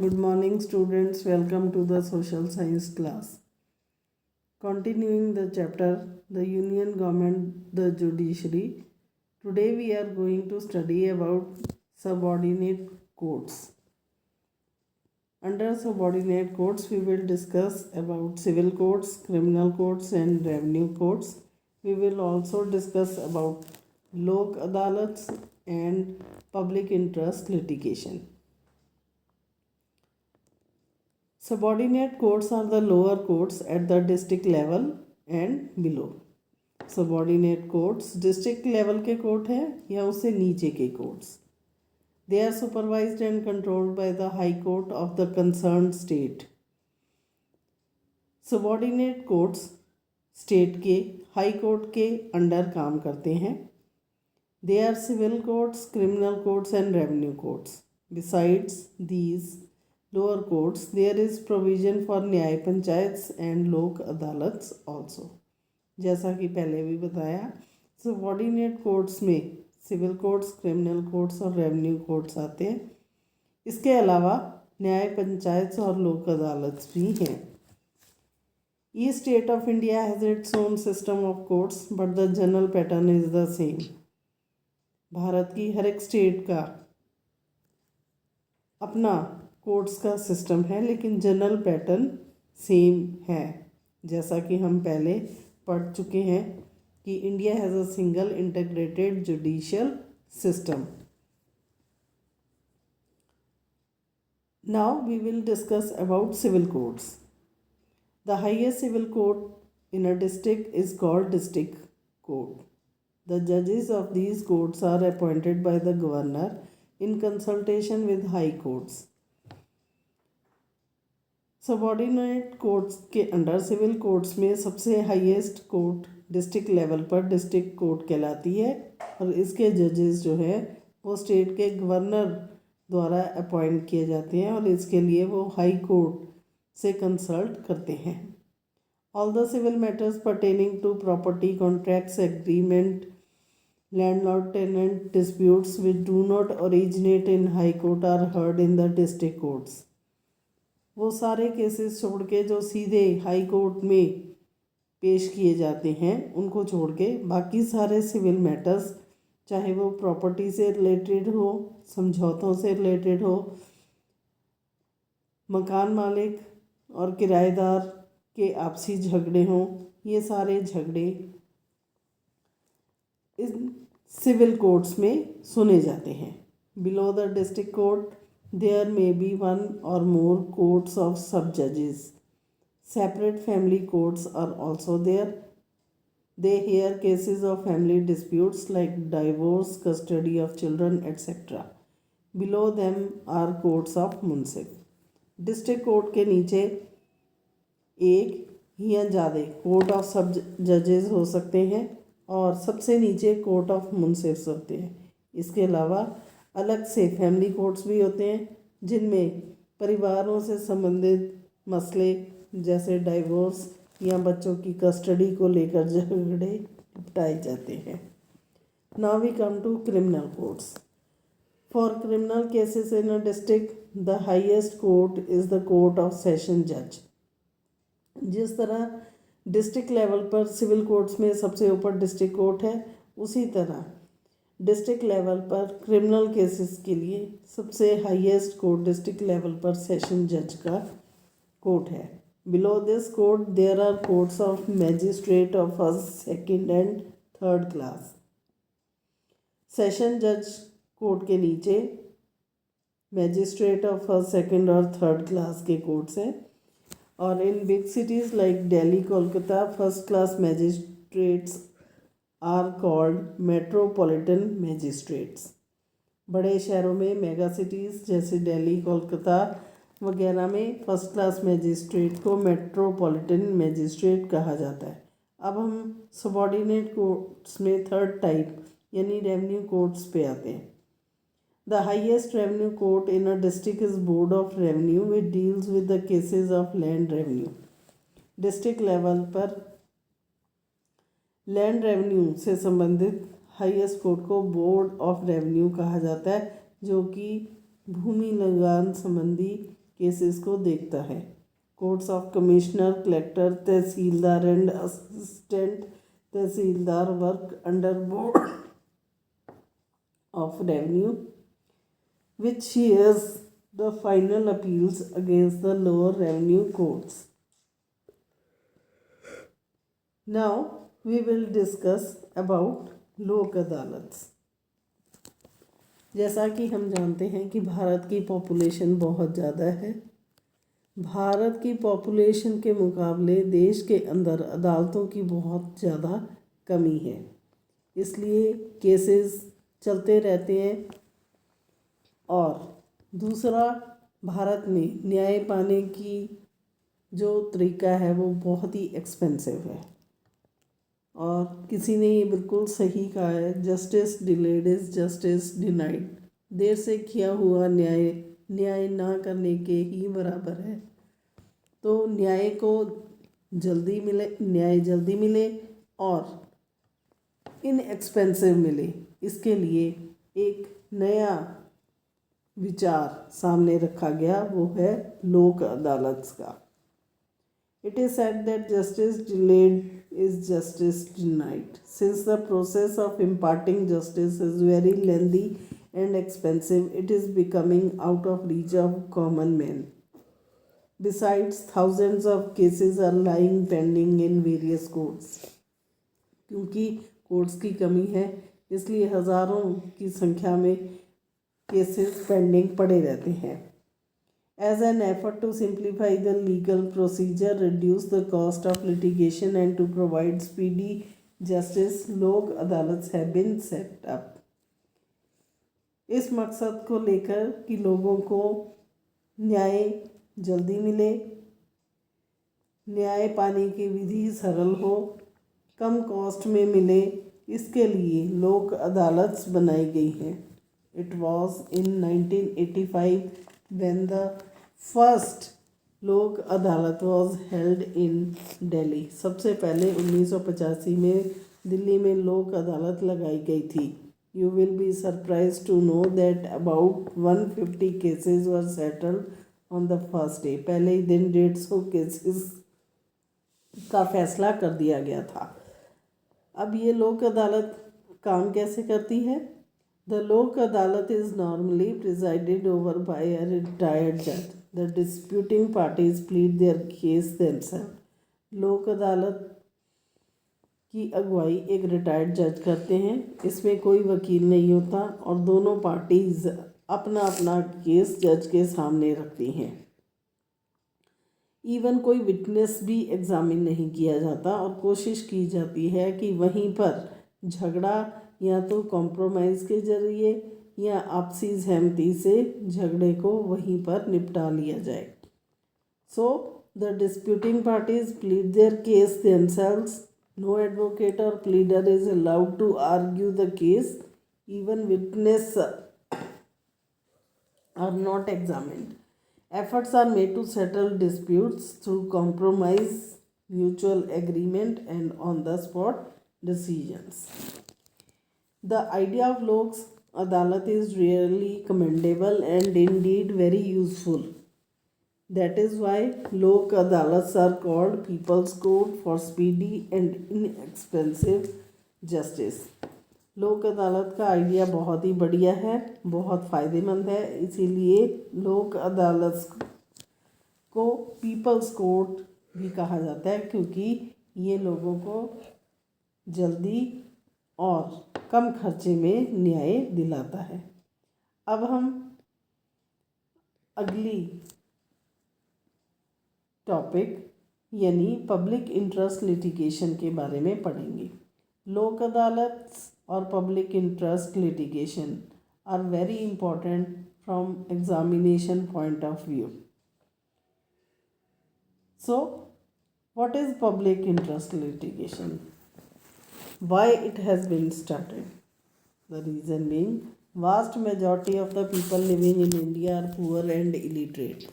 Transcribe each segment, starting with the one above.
Good morning, students. Welcome to the social science class. Continuing the chapter, the Union Government, the Judiciary. Today we are going to study about subordinate courts. Under subordinate courts, we will discuss about civil courts, criminal courts, and revenue courts. We will also discuss about Lok Adalats and public interest litigation. Subordinate courts are the lower courts at the district level and below. Subordinate courts district level के court हैं या उससे नीचे के courts. They are supervised and controlled by the High Court of the concerned state. Subordinate courts state के high court के under काम करते हैं. They are civil courts, criminal courts and revenue courts. Besides these lower courts, there is provision for न्याय panchayat and लोक अदालत also. जैसा कि पहले भी बताया, सबॉर्डिनेट कोर्ट्स में सिविल कोर्ट्स, क्रिमिनल कोर्ट्स और रेवेन्यू कोर्ट्स आते हैं. इसके अलावा न्याय पंचायत और लोक अदालत भी हैं. Each state of India has its own system of courts, but the general pattern is the same. Bharat की हर एक स्टेट का अपना कोर्ट्स का सिस्टम है, लेकिन जनरल पैटर्न सेम है. जैसा कि हम पहले पढ़ चुके हैं कि India has a single integrated judicial system. Now we will discuss about civil courts. The highest civil court in a district is called district court. The judges of these courts are appointed by the governor in consultation with high courts. Subordinate courts के under civil courts में सबसे highest court district level पर district court कहलाती है और इसके जजेस जो है वो स्टेट के गवर्नर द्वारा अपॉइंट किए जाते हैं और इसके लिए वो हाई कोर्ट से कंसल्ट करते हैं. All the civil matters pertaining to property, contracts, agreement, landlord-tenant disputes which do not originate in high court are heard in the district courts. वो सारे केसेस छोड़ के जो सीधे हाई कोर्ट में पेश किए जाते हैं उनको छोड़ के बाकी सारे सिविल मैटर्स, चाहे वो प्रॉपर्टी से रिलेटेड हो, समझौतों से रिलेटेड हो, मकान मालिक और किराएदार के आपसी झगड़े हों, ये सारे झगड़े इस सिविल कोर्ट्स में सुने जाते हैं. Below the district court there may be one or more courts of sub जजेस. Separate family courts are also there. They hear cases of family disputes like divorce, custody of children etcetera. Below them are courts of munsif. District court के नीचे एक या ज़्यादा court of sub जजेस हो सकते हैं और सबसे नीचे कोर्ट ऑफ मुंसिफ्स होते हैं. इसके अलावा अलग से फैमिली कोर्ट्स भी होते हैं जिनमें परिवारों से संबंधित मसले जैसे डाइवोर्स या बच्चों की कस्टडी को लेकर झगड़े निपटाए जाते हैं. Now we come to criminal courts. For criminal cases in a district the highest court is the court of session जज. जिस तरह डिस्ट्रिक्ट लेवल पर सिविल कोर्ट्स में सबसे ऊपर डिस्ट्रिक्ट कोर्ट है, उसी तरह डिस्ट्रिक्ट लेवल पर क्रिमिनल केसेस के लिए सबसे हाईएस्ट कोर्ट डिस्ट्रिक्ट लेवल पर सेशन जज का कोर्ट है. Below this court there are courts of magistrate of first, second and third class. Session जज कोर्ट के नीचे मैजिस्ट्रेट ऑफ फर्स्ट, सेकंड और थर्ड क्लास के कोर्ट्स हैं. और in big cities like Delhi, Kolkata, first class magistrates are called metropolitan magistrates. बड़े शहरों में मेगा सिटीज़ जैसे दिल्ली, कोलकाता वगैरह में फर्स्ट क्लास मैजिस्ट्रेट को मेट्रोपॉलिटन मैजिस्ट्रेट कहा जाता है. अब हम सबॉर्डिनेट कोर्ट्स में थर्ड टाइप यानी रेवेन्यू कोर्ट्स पे आते हैं. The highest revenue court in a district is Board of Revenue, which deals with the cases of land revenue. District level पर लैंड रेवेन्यू से संबंधित हाईएस्ट कोर्ट को board of revenue कहा जाता है, जो कि भूमि लगान संबंधी केसेस को देखता है। Courts of commissioner, collector, tehsildar and assistant tehsildar work under board of revenue which hears the final appeals against the lower revenue courts. Now we will discuss about लोक अदालत। जैसा कि हम जानते हैं कि भारत की पॉपुलेशन बहुत ज़्यादा है। भारत की पॉपुलेशन के मुकाबले देश के अंदर अदालतों की बहुत ज़्यादा कमी है, इसलिए केसेस चलते रहते हैं। और दूसरा, भारत में न्याय पाने की जो तरीका है वो बहुत ही एक्सपेंसिव है। और किसी ने ये बिल्कुल सही कहा है, justice delayed is justice denied. देर से किया हुआ न्याय न्याय ना करने के ही बराबर है। तो न्याय जल्दी मिले और इनएक्सपेंसिव मिले, इसके लिए एक नया विचार सामने रखा गया, वो है लोक अदालत का। It is said that justice delayed is justice denied since the process of imparting justice is very lengthy and expensive, it is becoming out of reach of common man. Besides thousands of cases are lying pending in various courts. क्योंकि courts की कमी है, इसलिए हज़ारों की संख्या में cases pending पड़े रहते हैं। As an effort to simplify the legal procedure, reduce the cost of litigation and to provide speedy justice, Lok Adalat have been set up. इस मकसद को लेकर कि लोगों को न्याय जल्दी मिले, न्याय पाने की विधि सरल हो, कम कॉस्ट में मिले, इसके लिए लोक अदालत बनाई गई हैं। It was in 1985 when the first लोक अदालत was held in Delhi। सबसे पहले 1985 में दिल्ली में लोक अदालत लगाई गई थी। You will be surprised to know that about 150 cases were settled on the first day। पहले ही दिन 150 केसेस का फैसला कर दिया गया था। अब ये लोक अदालत काम कैसे करती है? The Lok Adalat is normally presided over by a retired judge. The disputing parties plead their case themselves. लोक अदालत की अगुवाई एक रिटायर्ड जज करते हैं। इसमें कोई वकील नहीं होता और दोनों पार्टीज अपना अपना केस जज के सामने रखती हैं। इवन कोई विटनेस भी एग्जामिन नहीं किया जाता और कोशिश की जाती है कि वहीं पर झगड़ा या तो कॉम्प्रोमाइज़ के जरिए या आपसी सहमति से झगड़े को वहीं पर निपटा लिया जाए। So the disputing parties plead their case themselves. No advocate or pleader is allowed to argue the case. Even witness are not examined. Efforts are made to settle disputes through compromise, mutual agreement, and on the spot decisions. The idea of Lok Adalat is really commendable and indeed very useful. That is why Lok Adalats are called People's Court for speedy and inexpensive justice. लोक अदालत का idea बहुत ही बढ़िया है, बहुत फ़ायदेमंद है, इसीलिए लोक अदालत को पीपल्स कोर्ट भी कहा जाता है, क्योंकि ये लोगों को जल्दी और कम खर्चे में न्याय दिलाता है। अब हम अगली टॉपिक यानी पब्लिक इंटरेस्ट लिटिगेशन के बारे में पढ़ेंगे। लोक अदालत और public interest litigation are very important from examination point of view. So, what is public interest litigation? Why it has been started? The reason being, vast majority of the people living in India are poor and illiterate.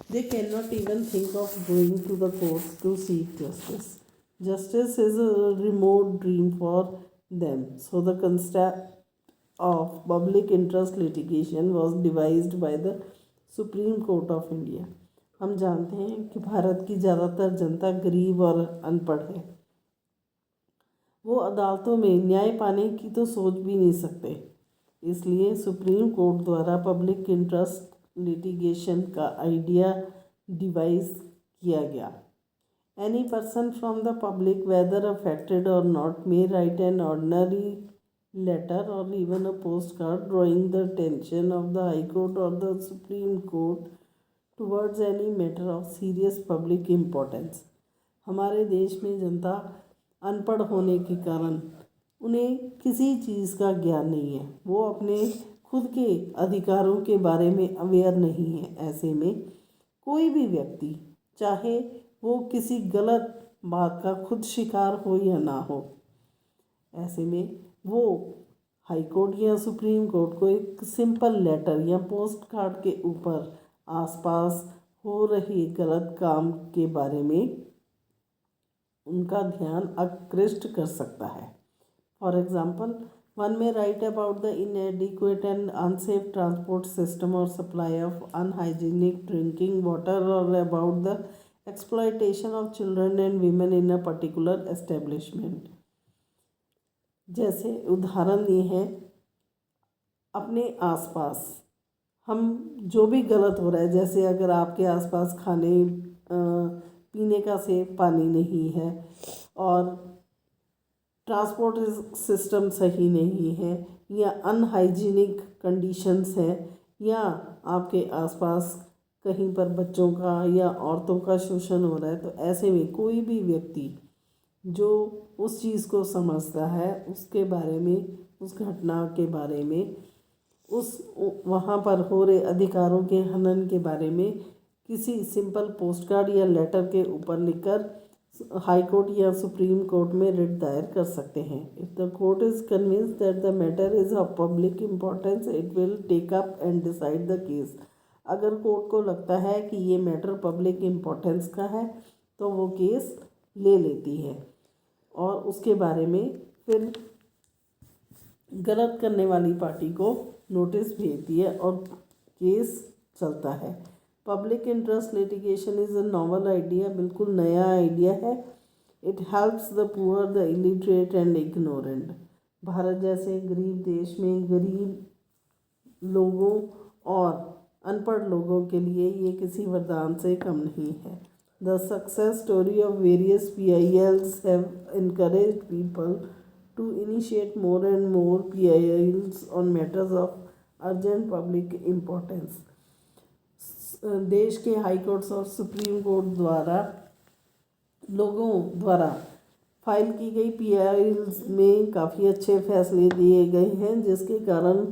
They cannot even think of going to the courts to seek justice. Justice is a remote dream for them. So the concept of public interest litigation was devised by the supreme court of India. हम जानते हैं कि भारत की ज़्यादातर जनता गरीब और अनपढ़ है। वो अदालतों में न्याय पाने की तो सोच भी नहीं सकते। इसलिए सुप्रीम कोर्ट द्वारा पब्लिक इंटरेस्ट लिटिगेशन का आइडिया डिवाइस किया गया। Any person from the public whether affected or not may write an ordinary letter or even a post card drawing the attention of the high court और the supreme court towards any matter of serious public importance. हमारे देश में जनता अनपढ़ होने के कारण उन्हें किसी चीज़ का ज्ञान नहीं है। वो अपने खुद के अधिकारों के बारे में अवेयर नहीं है। ऐसे में कोई भी व्यक्ति, चाहे वो किसी गलत बात का खुद शिकार हो या ना हो, ऐसे में वो हाई कोर्ट या सुप्रीम कोर्ट को एक सिंपल लेटर या पोस्ट कार्ड के ऊपर आसपास हो रही गलत काम के बारे में उनका ध्यान आकृष्ट कर सकता है। For example, one may write about the inadequate and unsafe transport system or supply of unhygienic drinking water or about the exploitation of children and women in a particular establishment। जैसे उदाहरण ये है, अपने आसपास हम जो भी गलत हो रहा है, जैसे अगर आपके आसपास खाने पीने का सेफ पानी नहीं है और ट्रांसपोर्ट सिस्टम सही नहीं है या अनहाइजीनिक कंडीशंस हैं या आपके आसपास कहीं पर बच्चों का या औरतों का शोषण हो रहा है, तो ऐसे में कोई भी व्यक्ति जो उस चीज़ को समझता है, उसके बारे में, उस घटना के बारे में, उस वहाँ पर हो रहे अधिकारों के हनन के बारे में किसी सिंपल पोस्ट कार्ड या लेटर के ऊपर लिखकर हाई कोर्ट या सुप्रीम कोर्ट में रिट दायर कर सकते हैं। If the court is convinced that the matter is of public importance it will take up and decide the case. अगर कोर्ट को लगता है कि ये मैटर पब्लिक इम्पोर्टेंस का है तो वो केस ले लेती है और उसके बारे में फिर गलत करने वाली पार्टी को नोटिस भेजती है और केस चलता है। Public interest litigation is a novel idea, बिल्कुल नया आइडिया है। It helps the poor, the illiterate and ignorant. Bharat जैसे गरीब देश में गरीब लोगों और अनपढ़ लोगों के लिए ये किसी वरदान से कम नहीं है। The success story of various PILs have encouraged people to initiate more and more PILs on matters of urgent public importance। देश के हाई कोर्ट्स और सुप्रीम कोर्ट द्वारा लोगों द्वारा फाइल की गई PILs में काफ़ी अच्छे फैसले दिए गए हैं, जिसके कारण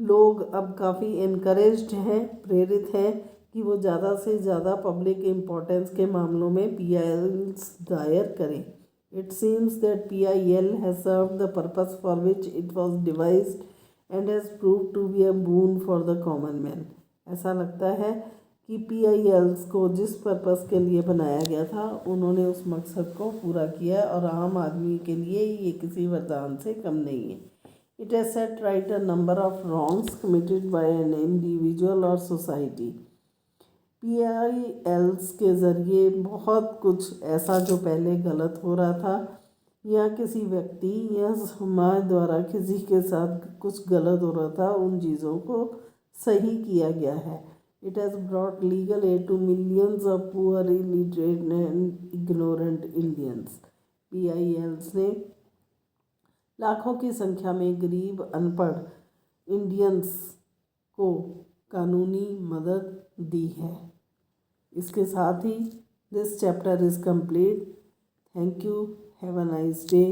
लोग अब काफ़ी इनकरेज्ड हैं, प्रेरित हैं कि वो ज़्यादा से ज़्यादा पब्लिक इम्पोर्टेंस के मामलों में PILs दायर करें। It seems that PIL has served the purpose for which it was devised and has proved to be a boon for the common man. ऐसा लगता है कि PILs को जिस पर्पस के लिए बनाया गया था उन्होंने उस मकसद को पूरा किया और आम आदमी के लिए ये किसी वरदान से कम नहीं है। It has set right a number of wrongs committed by an individual और सोसाइटी। PILs के ज़रिए बहुत कुछ ऐसा जो पहले गलत हो रहा था या किसी व्यक्ति या समाज द्वारा किसी के साथ कुछ गलत हो रहा था, उन चीज़ों को सही किया गया है। It has brought legal aid to millions of poor, illiterate and ignorant Indians। PILs ने लाखों की संख्या में गरीब अनपढ़ इंडियंस को कानूनी मदद दी है। इसके साथ ही this chapter is complete. Thank you. Have a nice day.